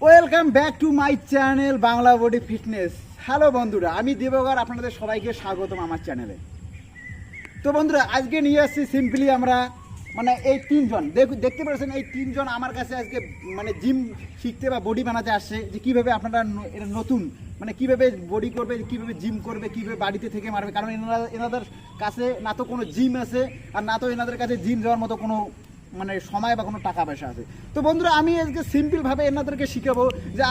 Welcome back to my channel Bangla body fitness. Hello বন্ধুরা, আমি দেবকার, আপনাদের সবাইকে স্বাগতম আমার চ্যানেলে। তো বন্ধুরা, আজকে নিয়ে আসছি সিম্পলি আমরা এই তিনজন দেখতে পাচ্ছেন, এই তিনজন আমার কাছে আজকে জিম শিখতে বা বডি বানাতে আসছে, যে কীভাবে আপনারা এটা নতুন কীভাবে বডি করবে, কীভাবে জিম করবে, কীভাবে বাড়িতে থেকে মারবে। কারণ এনাদের কাছে না তো কোনো জিম আছে, আর না তো এনাদের কাছে জিম যাওয়ার মতো কোনো সময় বা কোনো টাকা পয়সা আছে। তো বন্ধুরা, আমি আজকে সিম্পলভাবে এনাদেরকে শিখাবো যে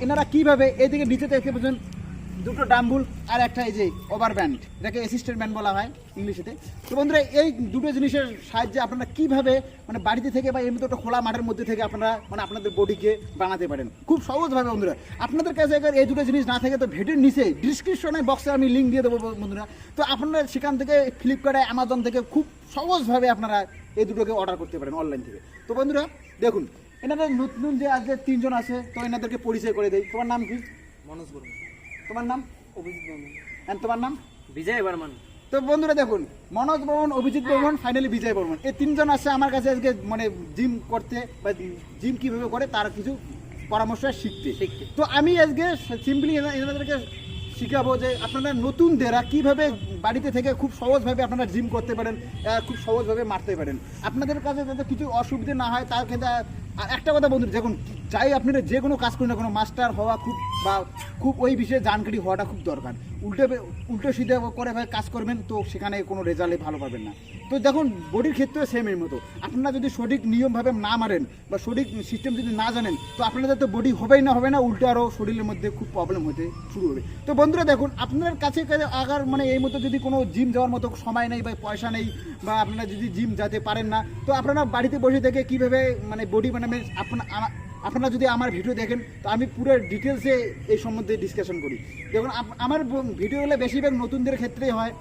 এনারা কীভাবে এইদিকে নিচে দেখতে পাচ্ছেন দুটো ডাম্বুল আর একটা এই যে ওভার ব্যান্ড, এটাকে অ্যাসিস্ট্যান্ট ব্যান্ড বলা হয় ইংলিশেতে। তো বন্ধুরা, এই দুটো জিনিসের সাহায্যে আপনারা কীভাবে বাড়িতে থেকে বা এমনি একটা খোলা মাঠের মধ্যে থেকে আপনারা আপনাদের বডিকে বানাতে পারেন খুব সহজভাবে। বন্ধুরা, আপনাদের কাছে এই দুটো জিনিস না থাকে তো ভিডিওর নিচে ডিসক্রিপশনে বক্সে আমি লিঙ্ক দিয়ে দেবো বন্ধুরা। তো আপনারা সেখান থেকে ফ্লিপকার্টে, অ্যামাজন থেকে খুব সহজভাবে আপনারা এই দুটোকে অর্ডার করতে পারেন অনলাইন থেকে। তো বন্ধুরা দেখুন, এনাদের নতুন যে আজকে তিনজন আছে, তো এনাদেরকে পরিচয় করে দেয়। তোমার নাম কি? মনোজ বর্মন। তোমার নাম? অভিজিৎ বর্মন। এন্ড তোমার নাম? বিজয় বর্মন। তো বন্ধুরা দেখুন, মনোজ বর্মন, অভিজিৎ বর্মন, ফাইনালি বিজয় বর্মন, এই তিনজন আসছে আমার কাছে আজকে জিম করতে বা জিম কীভাবে করে তার কিছু পরামর্শ শিখতে। তো আমি আজকে সিম্পলি এনাদেরকে শিখাবো যে আপনারা নতুনদেরা কীভাবে বাড়িতে থেকে খুব সহজভাবে আপনারা জিম করতে পারেন, খুব সহজভাবে মারতে পারেন। আপনাদের কাছে যাতে কিছু অসুবিধে না হয় তার ক্ষেত্রে একটা কথা বন্ধু, দেখুন চাই আপনারা যে কোনো কাজ করেন না, কোনো মাস্টার হওয়া খুব ওই বিষয়ে জানকারি হওয়াটা খুব দরকার। উল্টো সিধে করে কাজ করবেন তো সেখানে কোনো রেজাল্টে ভালো পাবেন না। তো দেখুন, বডির ক্ষেত্রেও সেম এর মতো, আপনারা যদি সঠিক নিয়মভাবে না মারেন বা সঠিক সিস্টেম যদি না জানেন তো আপনাদের তো বডি হবেই না, হবে না, উল্টো আরও শরীরের মধ্যে খুব প্রবলেম হতে শুরু হবে। তো বন্ধুরা দেখুন, আপনার কাছে আগার এই মতো যদি কোনো জিম যাওয়ার মতো সময় নেই বা পয়সা নেই, বা আপনারা যদি জিম যেতে পারেন না, তো আপনারা বাড়িতে বসে থেকে কীভাবে বডি বানাবেন, আপনারা যদি আমার ভিডিও দেখেন তো আমি পুরো ডিটেলসে এই সম্বন্ধে ডিসকাশন করি। দেখুন, আমার ভিডিও হলে বেশিরভাগ নতুনদের ক্ষেত্রেই হয়,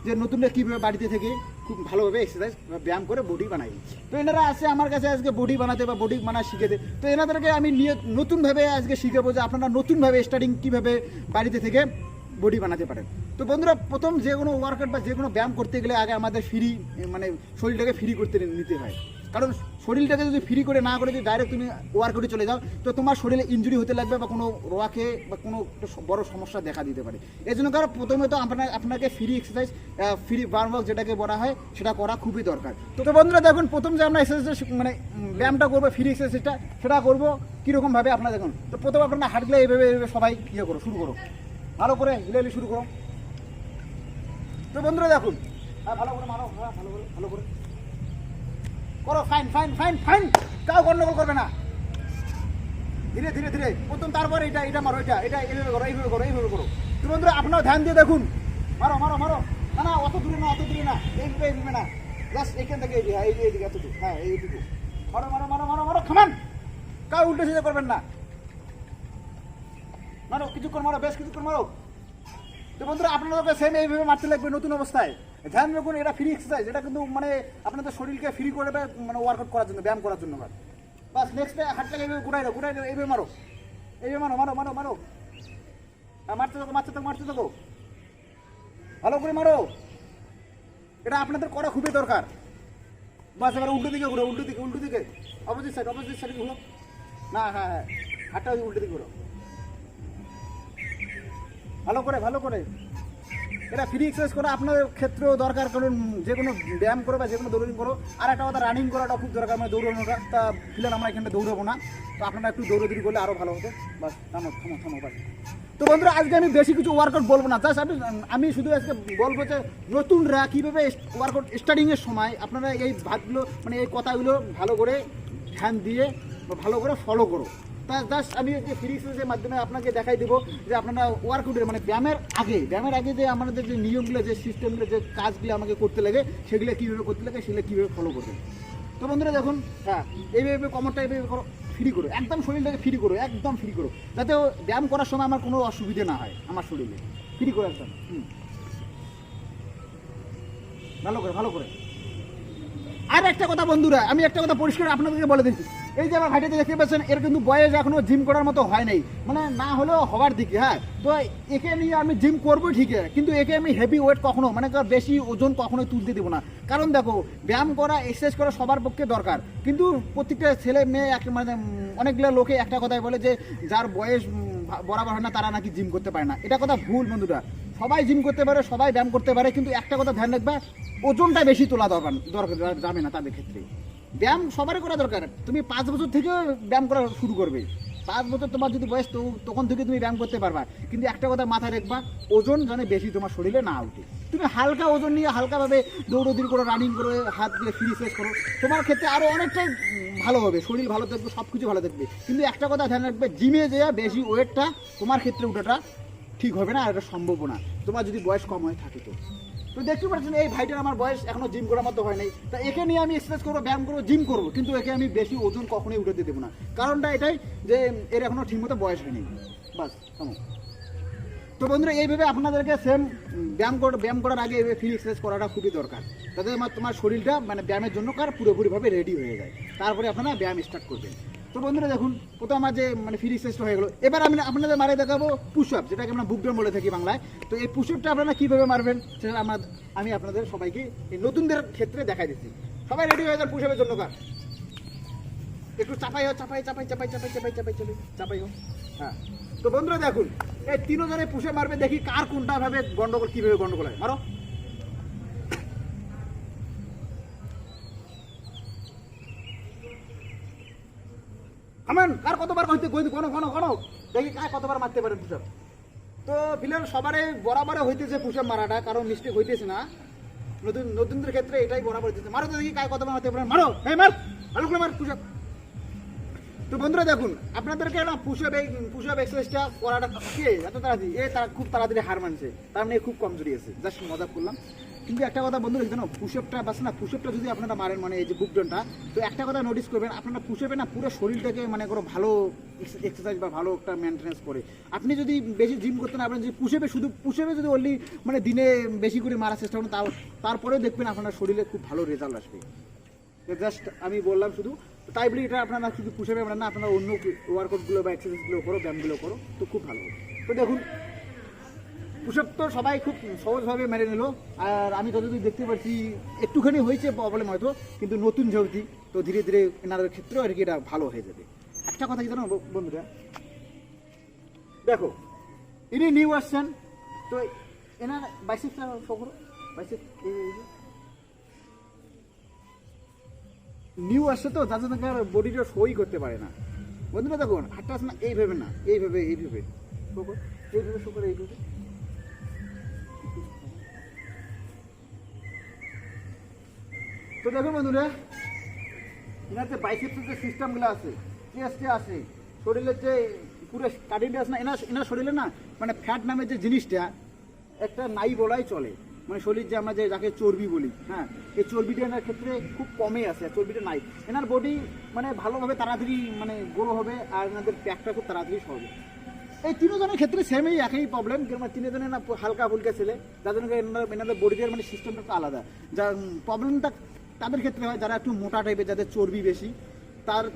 যে নতুনরা কীভাবে বাড়িতে থেকে খুব ভালোভাবে এক্সারসাইজ বা ব্যায়াম করে বডি বানাই। তো এনারা আসে আমার কাছে আজকে বডি বানাতে বা বডি বানা শিখেতে। তো এনাদেরকে আমি নিয়ে নতুনভাবে আজকে শিখাবো যে আপনারা নতুনভাবে স্টার্টিং কীভাবে বাড়িতে থেকে বডি বানাতে পারেন। তো বন্ধুরা, প্রথম যে কোনো ওয়ার্কআউট বা যে কোনো ব্যায়াম করতে গেলে আগে আমাদের শরীরটাকে ফ্রি করতে নিতে হয়। কারণ শরীরটাকে যদি ফ্রি করে না করে যদি ডাইরেক্ট তুমি ওয়ার্কআউটে চলে যাও তো তোমার শরীরে ইনজুরি হতে লাগবে বা কোনো রোয়াকে বা কোনো বড় সমস্যা দেখা দিতে পারে। এই জন্য কারণ প্রথমে তো আপনাকে ফ্রি এক্সারসাইজ, ফ্রি বার্নওয়ার্ক যেটাকে বলা হয় সেটা করা খুবই দরকার। তো বন্ধুরা দেখুন, প্রথম যে আমরা এক্সারসাইজ ব্যায়ামটা করবো, ফ্রি এক্সারসাইজটা সেটা করবো কীরকমভাবে আপনারা দেখুন। তো প্রথমে আপনারা হাঁটলে এইভাবে সবাই শুরু করো, ভালো করে হিলে শুরু করো। তো বন্ধুরা দেখুন, ভালো করে মারো, ভালো করে করো, ফাইন ফাইন ফাইন ফাইন, তাও গন্ডগোল করবে না, ধীরে ধীরে ধীরে প্রথম, তারপর এটা মারো, এটা এইভাবে করো, এইভাবে করো, এইভাবে করো। তো বন্ধুরা, আপনারা ধ্যান দিয়ে দেখুন, মারো মারো মারো, না অত দূরে না, এইভাবে না, জাস্ট এখান থেকে এইদিকে এতটুকু, হ্যাঁ এইটুকু মারো মারো মারো মারো মারো, খামান, কাউ উল্টো সিধে করবেন না, মারো কিছুক্ষণ, মারো বেশ কিছুক্ষণ মারো। তো বন্ধুরা, আপনাদেরকে সেম এইভাবে মারতে লাগবে নতুন অবস্থায়। ধ্যান রাখুন, এটা ফ্রি এক্সারসাইজ, এটা কিন্তু আপনাদের শরীরকে ফ্রি করে ওয়ার্কআউট করার জন্য, ব্যায়াম করার জন্য। বাস নেক্সট হাতটাকে এইভাবে ঘুরাই দাও, এইভাবে মারো, এইভাবে মারো মারো মারো মারো, মারতে থাকো, ভালো করে মারো। এটা আপনাদের করা খুবই দরকার। বাস এবার উল্টো দিকে ঘুরো, উল্টো দিকে অপোজিট সাইড ঘুরো না, হ্যাঁ হাতটা উল্টো দিকে ঘুরো, ভালো করে। এটা ফ্রি এক্সারসাইজ করা আপনাদের ক্ষেত্রেও দরকার, কারণ যে কোনো ব্যায়াম করো বা যে কোনো দৌড়ানি করো। আর একটা কথা, রানিং করাটা খুব দরকার, দৌড়ানোটা। তা ফিলহাল আমরা এখানে দৌড়াবো না, তো আপনারা একটু দৌড়াদৌড়ি করলে আরও ভালো হতো। বাস থামো বাস। তো বন্ধুরা, আজকে আমি বেশি কিছু ওয়ার্কআউট বলবো না, জাস্ট আমি শুধু আজকে বলবো যে নতুনরা কীভাবে ওয়ার্কআউট স্টার্টিংয়ের সময় আপনারা এই ভাতগুলো এই কথাগুলো ভালো করে ধ্যান দিয়ে ভালো করে ফলো করো। জাস্ট আমি ফ্রি এক্সারসাইজের মাধ্যমে আপনাকে দেখাই দেবো যে আপনারা ওয়ার্কআউটের ব্যায়ামের আগে যে আমাদের যে নিয়মগুলো, যে সিস্টেমগুলো, যে কাজগুলো আমাকে করতে লাগে সেগুলো কীভাবে করতে লাগে, সেগুলো কীভাবে ফলো করবেন। তো বন্ধুরা দেখুন, হ্যাঁ এইভাবে কমরটা এইভাবে করো, ফ্রি করো, একদম শরীরটাকে ফ্রি করো, একদম ফ্রি করো, যাতে ব্যায়াম করার সময় আমার কোনো অসুবিধা না হয়। আমার শরীরে ফ্রি করো একদম, ভালো করে। আর একটা কথা বন্ধুরা, আমি একটা কথা পরিষ্কার আপনাদেরকে বলে দিচ্ছি, এই যে আমার ভাইটাতে দেখতে পাচ্ছেন, এর কিন্তু বয়স এখনো জিম করার মতো হয় নাই, মানে না হলেও হওয়ার দিকে। হ্যাঁ, তো একে নিয়ে আমি জিম করবো ঠিকই, কিন্তু একে আমি হেভি ওয়েট কখনো মানে বেশি ওজন কখনোই তুলতে দেবো না। কারণ দেখো, ব্যায়াম করা, এক্সারসাইজ করা সবার পক্ষে দরকার, কিন্তু প্রত্যেকটা ছেলে মেয়ে মানে অনেকগুলো লোকে একটা কথাই বলে যে যার বয়স বরাবর হয় না তারা নাকি জিম করতে পারে না। এটা কথা ভুল বন্ধুরা, সবাই জিম করতে পারে, সবাই ব্যায়াম করতে পারে, কিন্তু একটা কথা ধ্যান রাখবে, ওজনটা বেশি তোলা দরকার যাবে না তাদের ক্ষেত্রে। ব্যায়াম সবারই করা দরকার। তুমি 5 বছর থেকে ব্যায়াম করা শুরু করবে, 5 বছর তোমার যদি বয়স, তো তখন থেকে তুমি ব্যায়াম করতে পারবা, কিন্তু একটা কথা মাথায় রাখবা, ওজন যেন বেশি তোমার শরীরে না উঠে। তুমি হালকা ওজন নিয়ে হালকাভাবে দৌড়দৌড়ি করো, রানিং করো, হাত দিয়ে ফ্রি এক্সারসাইজ করো, তোমার ক্ষেত্রে আরও অনেকটাই ভালো হবে, শরীর ভালো থাকবে, সব কিছু ভালো থাকবে। কিন্তু একটা কথা ধ্যান রাখবে, জিমে যেয়ে বেশি ওয়েটটা তোমার ক্ষেত্রে ওঠাটা ঠিক হবে না, আর এটা সম্ভব না তোমার যদি বয়স কম হয়ে থাকে। তো দেখতে পাচ্ছেন এই ভাইটার আমার বয়স এখনো জিম করার মতো হয় নাই, তা একে নিয়ে আমি এক্সারসাইজ করবো, ব্যায়াম করবো, জিম করবো, কিন্তু একে আমি বেশি ওজন কখনোই উঠাতে দেবো না। কারণটা এটাই যে এর এখনো ঠিকমতো বয়স হয়নি, বাস। তো বন্ধুরা, এইভাবে আপনাদেরকে সেম ব্যায়াম করার আগে এইভাবে ফ্রি এক্সারসাইজ করাটা খুবই দরকার, যাতে তোমার শরীরটা মানে ব্যায়ামের জন্য পুরোপুরিভাবে রেডি হয়ে যায়, তারপরে আপনারা ব্যায়াম স্টার্ট করবেন। তো বন্ধুরা দেখুন, প্রথম আমার যে মানে ফ্রি এক্সারসাইজটা হয়ে গেলো, এবার আমি আপনাদের মারে দেখাবো পুশ আপ, যেটাকে আমরা বুক ডাউন বলে থাকি বাংলায়। তো এই পুশ আপটা আপনারা কীভাবে মারবেন সেটা আমি আপনাদের সবাইকে এই নতুনদের ক্ষেত্রে দেখাই দিচ্ছি। সবাই রেডি হয়ে যান পুশ আপের জন্য। একটু চাপাই হোক। হ্যাঁ, তো বন্ধুরা দেখুন, এই তিনজনে পুষে মারবে, দেখি কার কোনটা ভাবে গন্ডগোল, কিভাবে গন্ডগোল হয়। মারো। আমান, কার কতবার হইতে গণ দেখি কার কতবার মারতে পারে পুষাপ। তো ফিলার সবারে বরাবরে হইতেছে পুষাপ মারাটা, কারণ মিস্টেক হইতেছে না, নতুনদের ক্ষেত্রে এটাই বরাবর হইতেছে। মারো তো দেখি কার কতবার মারতে পারেন, মারো। হ্যাঁ, মার, ভালো করে মার পুষাপ। তো বন্ধুরা দেখুন, আপনাদেরকে না পুশ আপ এক্সারসাইজটা করাটা এত তাড়াতাড়ি, তারা খুব তাড়াতাড়ি হার মানছে, তার মানে খুব কমজোরি আছে, জাস্ট মজা করলাম। কিন্তু একটা কথা বন্ধুরা, জানো পুশ আপটা বাস না, পুশ আপটা যদি আপনারা মারেন মানে এই যে বুক ডাউনটা, তো একটা কথা নোটিস করবেন, আপনারা পুশ আপে না পুরো শরীরটাকে মানে কোনো ভালো এক্সারসাইজ বা ভালো একটা মেনটেন্স করে। আপনি যদি বেশি জিম করতে না পারেন, যদি পুশ আপে যদি অনলি মানে দিনে বেশি করে মারার চেষ্টা করেন, তারপরেও দেখবেন আপনার শরীরে খুব ভালো রেজাল্ট আসবে। জাস্ট আমি বললাম শুধু, তাই বলি এটা আপনারা শুধু পুশ আপে না, আপনারা অন্য ওয়ার্কআউটগুলো বা এক্সারসাইজগুলো করো, ব্যায়ামগুলো করো, তো খুব ভালো হবে। তো দেখুন, পুশ আপ তো সবাই খুব সহজভাবে মেরে নিল, আর আমি যতদূর দেখতে পাচ্ছি একটুখানি হয়েছে প্রবলেম হয়তো, কিন্তু নতুন যেহেতু, তো ধীরে ধীরে এনাদের ক্ষেত্রেও আর কি এটা ভালো হয়ে যাবে। একটা কথা কি জানো বন্ধুরা, দেখো ইনি নিউ আসছেন, তো এনার বাইসেপসটা শো করো, বাইসেপ নিউ আসছে তো, যার জন্য বডিটা শোই করতে পারে না। বন্ধুরা দেখুন, হাতটা আসে না এইভাবে, না এইভাবে শো করে, এইভাবে। তো দেখুন বন্ধুরা, এনার যে বাইসেপসের যে সিস্টেমগুলো আছে, চেস্টে আছে, শরীরের যে পুরো কাটিংটা আছে না, এনার শরীরে না মানে ফ্যাট নামের যে জিনিসটা একটা নাই বলাই চলে, মানে শরীর যে আমরা যে যাকে চর্বি বলি, হ্যাঁ, এই চর্বিটা এনার ক্ষেত্রে খুব কমে আছে, চর্বিটা নাই। এনার বডি মানে ভালোভাবে তাড়াতাড়ি মানে গ্রো হবে, আর এনাদের প্যাকটা খুব তাড়াতাড়ি সরবে। এই তিনজনের ক্ষেত্রে সেমই একই প্রবলেম, কারণ তিনজনের না হালকা ফুলকা ছেলে, যার জন্য এনাদের বডির মানে সিস্টেমটা একটু আলাদা। যা প্রবলেমটা তাদের ক্ষেত্রে হয় যারা একটু মোটা টাইপের, যাদের চর্বি বেশি,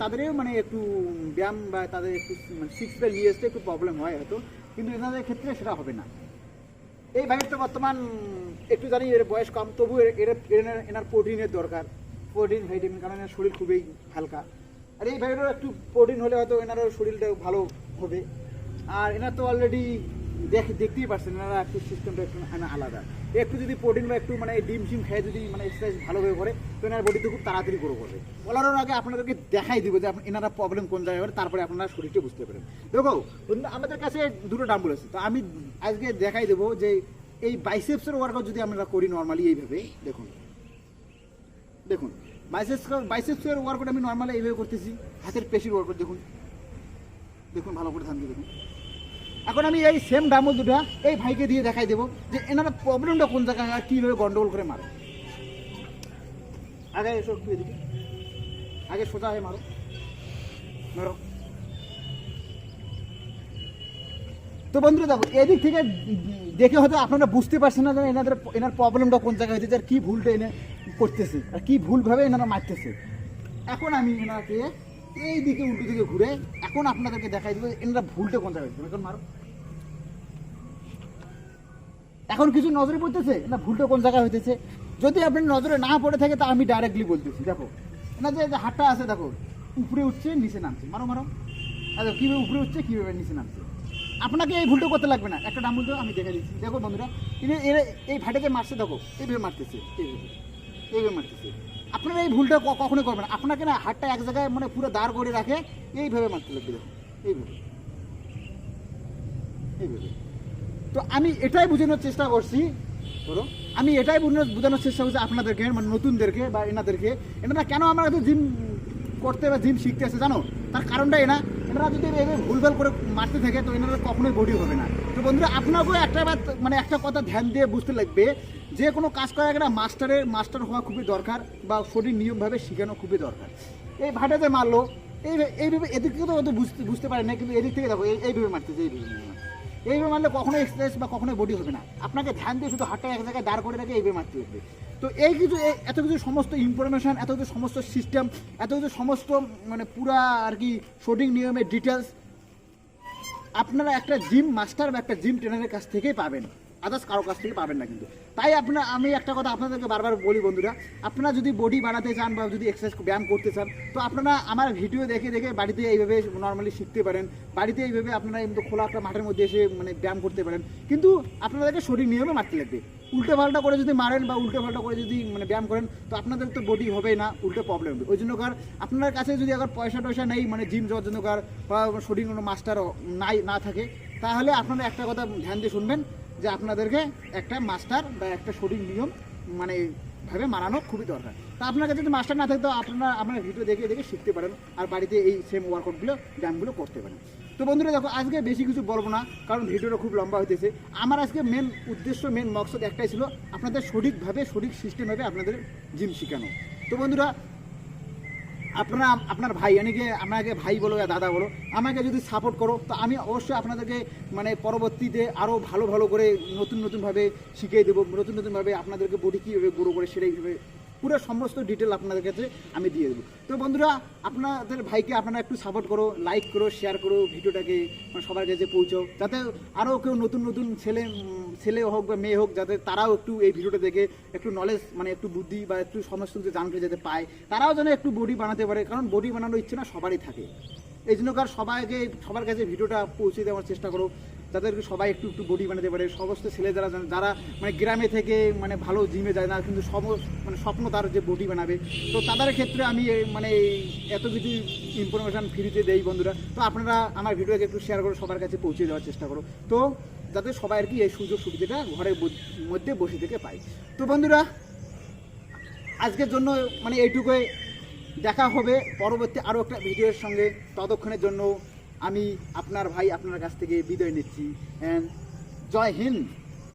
তাদেরও মানে একটু ব্যায়াম বা তাদের একটু মানে সিক্স প্যাক নিয়ে আসতে একটু প্রবলেম হয় হয়তো, কিন্তু এনাদের ক্ষেত্রে সেটা হবে না। এই ভাইয়ের তো বর্তমান একটু জানি এর বয়স কম, তবু এনার প্রোটিনের দরকার, প্রোটিন ভিটামিন, কারণ এনার শরীর খুবই হালকা। আর এই ভাইয়েরও একটু প্রোটিন হলে হয়তো এনারও শরীরটা ভালো হবে। আর এনার তো অলরেডি দেখতেই পাচ্ছেন, এনারা একটু সিস্টেমটা একটু আলাদা। একটু যদি প্রোটিন বা একটু মানে ডিম সিম খেয়ে যদি মানে এক্সারসাইজ ভালোভাবে করে, তো এনার বডিতে খুব তাড়াতাড়ি গ্রো করবে। বলার আগে আপনাদেরকে দেখাই দিব যে এনারা প্রবলেম কোন জায়গায় করে, তারপরে আপনারা শরীরটা বুঝতে পারেন। দেখো আমাদের কাছে দুটো ডাম্বল আছে, তো আমি আজকে দেখাই দেবো যে এই বাইসেপসের ওয়ার্কআউট যদি আমরা করি নর্মালি এইভাবে, দেখুন বাইসেপসের ওয়ার্কআউট আমি নর্মালি এইভাবে করতেছি, হাতের পেশির ওয়ার্কআউট দেখুন ভালো করে ধ্যান দিয়ে দেখুন। এখন আমি এই সেম ডাম্বল দুটা এই ভাইকে দিয়ে দেখাই দেবো যে এনারা প্রবলেমটা কোন জায়গায়, কীভাবে গন্ডগোল করে মারে। আগে এসব এদিকে, আগে সোজা হয়ে মারো। তো বন্ধুরা দেখো, এদিক থেকে দেখে হয়তো আপনারা বুঝতে পারছেন না যে এনার প্রবলেমটা কোন জায়গায় হয়েছে, আর কী ভুলটা এনে করতেছে, আর কী ভুলভাবে এনারা মারতেছে। এখন আমি এনাকে এই দিকে উল্টো দিকে ঘুরে এখন আপনাদেরকে দেখাই দেবো এনারা ভুলটা কোন জায়গায় হচ্ছে। এখন মারো, এখন কিছু নজরে পড়তেছে না ভুলটা কোন জায়গায় হইতেছে। যদি আপনার নজরে না পড়ে থাকে তা আমি ডাইরেক্টলি বলতেছি, দেখো না যে হাতটা আছে দেখো উপরে উঠছে নিচে নামছে, মারো মারো, আচ্ছা কীভাবে উপরে উঠছে কীভাবে নিচে নামছে। আপনাকে এই ভুলটা করতে লাগবে না, একটা ডাম্বল তো আমি দেখে দিচ্ছি। দেখো বন্ধুরা এরা এই ভাটাকে মারছে, দেখো এইভাবে মারতেছে, এইভাবে মারতেছে। আপনারা এই ভুলটা কখনোই করবেন না। আপনাকে না হাতটা এক জায়গায় মানে পুরো দাঁড় করে রাখে এইভাবে মারতে লাগবে, দেখো এইভাবে এইভাবে। তো আমি এটাই বোঝানোর চেষ্টা করছি, ধরো আমি এটাই বোঝানোর চেষ্টা করছি আপনাদেরকে, মানে নতুনদেরকে বা এনাদেরকে, এনারা কেন আমরা এত জিম করতে বা জিম শিখতে আসে জানো, তার কারণটা এনারা যদি এভাবে ভুলভাল করে মারতে থাকে তো এনারা কখনোই বডি হবে না। তো বন্ধুরা আপনাকেও একটা কথা ধ্যান দিয়ে বুঝতে লাগবে, যে কোনো কাজ করার একটা মাস্টার হওয়া খুবই দরকার বা সঠিক নিয়মভাবে শেখানো খুবই দরকার। এই ভাটাতে মারলো এইভাবে, এদিক থেকে তো বুঝতে পারে না, কিন্তু এদিক থেকে দেখো এইভাবে মারতেছে, এইভাবে মারলে কখনো এক্সারসাইজ বা কখনোই বডি হবে না। আপনাকে ধ্যান দিয়ে শুধু হাতটা এক জায়গায় দাঁড় করে রেখে এইভাবে মারতে হবে। তো এত কিছু সমস্ত ইনফরমেশান, এত কিছু সমস্ত সিস্টেম, এত কিছু সমস্ত মানে পুরা আর কি সঠিক নিয়মের ডিটেলস আপনারা একটা জিম মাস্টার বা একটা জিম ট্রেনারের কাছ থেকেই পাবেন, আদার্স কারো কাছ থেকে পাবেন না। কিন্তু তাই আমি একটা কথা আপনাদেরকে বারবার বলি বন্ধুরা, আপনারা যদি বডি বানাতে চান বা যদি এক্সারসাইজ ব্যায়াম করতে চান তো আপনারা আমার ভিডিও দেখে বাড়িতে এইভাবে নর্মালি শিখতে পারেন। বাড়িতে এইভাবে আপনারা এমনি খোলা একটা মাঠের মধ্যে এসে মানে ব্যায়াম করতে পারেন, কিন্তু আপনাদেরকে সঠিক নিয়মে মারতে লাগবে। উল্টো পাল্টা করে যদি মারেন বা উল্টো পাল্টা করে যদি মানে ব্যায়াম করেন তো আপনাদের তো বডি হবে না, উল্টো প্রবলেম হবে। ওই জন্য আপনার কাছে যদি আবার পয়সা নেই মানে জিম যাওয়ার জন্য বা সঠিক কোনো মাস্টার না থাকে, তাহলে আপনারা একটা কথা ধ্যান দিয়ে শুনবেন যে আপনাদেরকে একটা মাস্টার বা একটা সঠিক নিয়ম মানে ভাবে মানানো খুবই দরকার। তা আপনার কাছে যদি মাস্টার না থাকে তো আপনারা ভিডিও দেখে শিখতে পারেন আর বাড়িতে এই সেম ওয়ার্কআউটগুলো ব্যায়ামগুলো করতে পারেন। তো বন্ধুরা দেখো আজকে বেশি কিছু বলবো না, কারণ ভিডিওটা খুব লম্বা হইতেছে। আমার আজকে মেন উদ্দেশ্য মেন মকসদ একটাই ছিল, আপনাদের সঠিক সিস্টেমভাবে আপনাদের জিম শেখানো। তো বন্ধুরা আপনার ভাই আপনাকে ভাই বলো বা দাদা বলো, আমাকে যদি সাপোর্ট করো তো আমি অবশ্যই আপনাদেরকে মানে পরবর্তীতে আরও ভালো করে নতুনভাবে শিখিয়ে দেবো, নতুনভাবে আপনাদেরকে বডি কীভাবে গ্রো করে সেটাইভাবে পুরো সমস্ত ডিটেল আপনাদের কাছে আমি দিয়ে দেবো। তো বন্ধুরা আপনাদের ভাইকে আপনারা একটু সাপোর্ট করো, লাইক করো, শেয়ার করো ভিডিওটাকে, মানে সবার কাছে পৌঁছাও, যাতে আরও কেউ নতুন ছেলে হোক বা মেয়ে হোক যাতে তারাও একটু এই ভিডিওটা দেখে একটু নলেজ মানে একটু বুদ্ধি বা একটু সমস্ত কিছু জানতে যাতে পায়, তারাও যেন একটু বডি বানাতে পারে। কারণ বডি বানানোর ইচ্ছে না সবারই থাকে, এই জন্য সবার কাছে ভিডিওটা পৌঁছে দেওয়ার চেষ্টা করো, যাদেরকে সবাই একটু বডি বানাতে পারে। সমস্ত ছেলে যারা মানে গ্রামে থেকে মানে ভালো জিমে যায় না কিন্তু মানে স্বপ্ন তার যে বডি বানাবে, তো তাদের ক্ষেত্রে আমি মানে এত কিছু ইনফরমেশান ফ্রিতে দেই বন্ধুরা। তো আপনারা আমার ভিডিওকে একটু শেয়ার করে সবার কাছে পৌঁছে দেওয়ার চেষ্টা করো, তো যাতে সবাই আর কি এই সুযোগ সুবিধাটা ঘরের মধ্যে বসে থেকে পায়। তো বন্ধুরা আজকের জন্য মানে এইটুকুই, দেখা হবে পরবর্তী আরও একটা ভিডিওর সঙ্গে। ততক্ষণের জন্য আমি আপনার ভাই আপনার কাছ থেকে বিদায় নিচ্ছি। জয় হিন্দ।